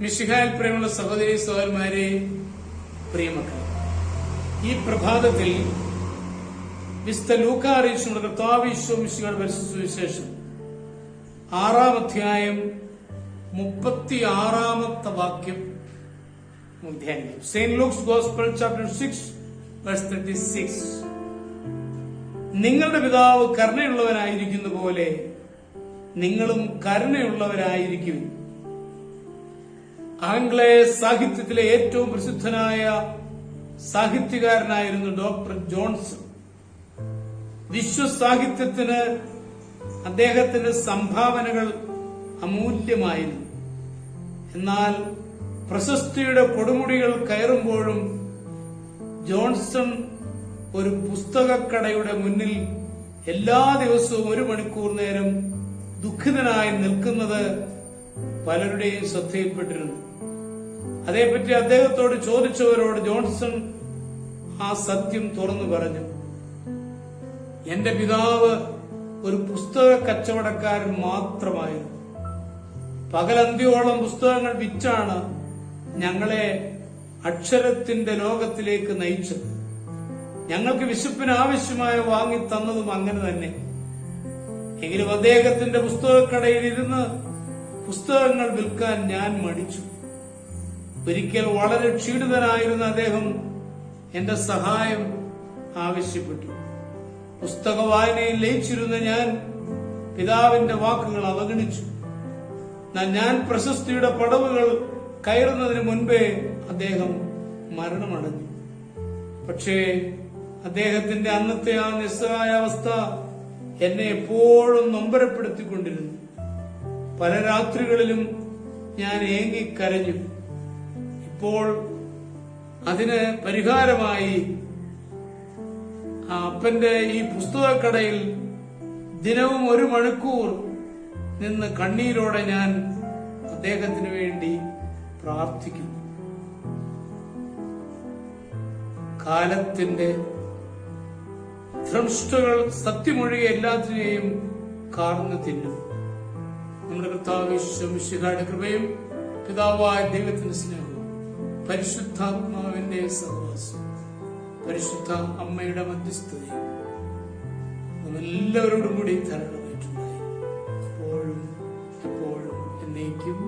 മിശിഹായിൽ പ്രിയമുള്ള സഹോദരി സഹോദരന്മാരെ, പ്രിയമക്കൾ, ഈ പ്രഭാതത്തിൽ വിശുദ്ധ ലൂക്കാ അറിയിച്ചുള്ള കർത്താവ് ഈശോ മിശിഹായുടെ പരിശുദ്ധ സുവിശേഷം 6-ാം അധ്യായം 36-ാമത്തെ വാക്യം ധ്യാനിക്കും. Saint Luke's gospel chapter 6 verse 36. നിങ്ങളുടെ പിതാവ് കരുണയുള്ളവനായിരിക്കുന്ന പോലെ നിങ്ങളും കരുണയുള്ളവരായിരിക്കും. ആംഗ്ലേയ സാഹിത്യത്തിലെ ഏറ്റവും പ്രസിദ്ധനായ സാഹിത്യകാരനായിരുന്നു ഡോക്ടർ ജോൺസൺ. വിശ്വസാഹിത്യത്തിന് അദ്ദേഹത്തിന്റെ സംഭാവനകൾ അമൂല്യമായിരുന്നു. എന്നാൽ പ്രശസ്തിയുടെ കൊടുമുടികൾ കയറുമ്പോഴും ജോൺസൺ ഒരു പുസ്തകക്കടയുടെ മുന്നിൽ എല്ലാ ദിവസവും 1 മണിക്കൂർ നേരം ദുഃഖിതനായി നിൽക്കുന്നത് പലരുടെയും ശ്രദ്ധയിൽപ്പെട്ടിരുന്നു. അതേപ്പറ്റി അദ്ദേഹത്തോട് ചോദിച്ചവരോട് ജോൺസൺ ആ സത്യം തുറന്നു പറഞ്ഞു. എന്റെ പിതാവ് ഒരു പുസ്തക കച്ചവടക്കാരൻ മാത്രമായിരുന്നു. പകലന്തിയോളം പുസ്തകങ്ങൾ വിറ്റാണ് ഞങ്ങളെ അക്ഷരത്തിന്റെ ലോകത്തിലേക്ക് നയിച്ചത്. ഞങ്ങൾക്ക് വിശപ്പിന് ആവശ്യമായ വാങ്ങി തന്നതും അങ്ങനെ തന്നെ. എങ്കിലും അദ്ദേഹത്തിന്റെ പുസ്തകക്കടയിൽ ഇരുന്ന് പുസ്തകങ്ങൾ വിൽക്കാൻ ഞാൻ മടിച്ചു. ഒരിക്കൽ വളരെ ക്ഷീണിതനായിരുന്ന അദ്ദേഹം എന്റെ സഹായം ആവശ്യപ്പെട്ടു. പുസ്തക വായനയിൽ ലയിച്ചിരുന്ന ഞാൻ പിതാവിന്റെ വാക്കുകൾ അവഗണിച്ചു. ഞാൻ പ്രശസ്തിയുടെ പടവുകൾ കയറുന്നതിന് മുൻപേ അദ്ദേഹം മരണമടഞ്ഞു. പക്ഷേ അദ്ദേഹത്തിന്റെ അന്നത്തെ ആ നിസ്സഹായ അവസ്ഥ എന്നെ എപ്പോഴും നൊമ്പരപ്പെടുത്തിക്കൊണ്ടിരുന്നു. പല രാത്രികളിലും ഞാൻ ഏങ്ങിക്കരഞ്ഞു. ഇപ്പോൾ അതിന് പരിഹാരമായി അപ്പന്റെ ഈ പുസ്തകക്കടയിൽ ദിനവും 1 മണിക്കൂർ നിന്ന് കണ്ണീരോടെ ഞാൻ അദ്ദേഹത്തിന് വേണ്ടി പ്രാർത്ഥിക്കുന്നു. കാലത്തിന്റെ ധൃഷ്ടകൾ സത്യമൊഴികെ എല്ലാത്തിനെയും കാർന്നു തിന്നും. നമ്മുടെ കർത്താവ് യേശു മിശിഹായുടെ കൃപയും പിതാവായ ദൈവത്തിന്റെ സ്നേഹവും പരിശുദ്ധാത്മാവിന്റെ സഹവാസവും പരിശുദ്ധ അമ്മയുടെ മധ്യസ്ഥതയും നമ്മളെല്ലാവരോടും കൂടി ധാരാളമായിട്ടുണ്ടായി എപ്പോഴും എപ്പോഴും എന്നേക്കും.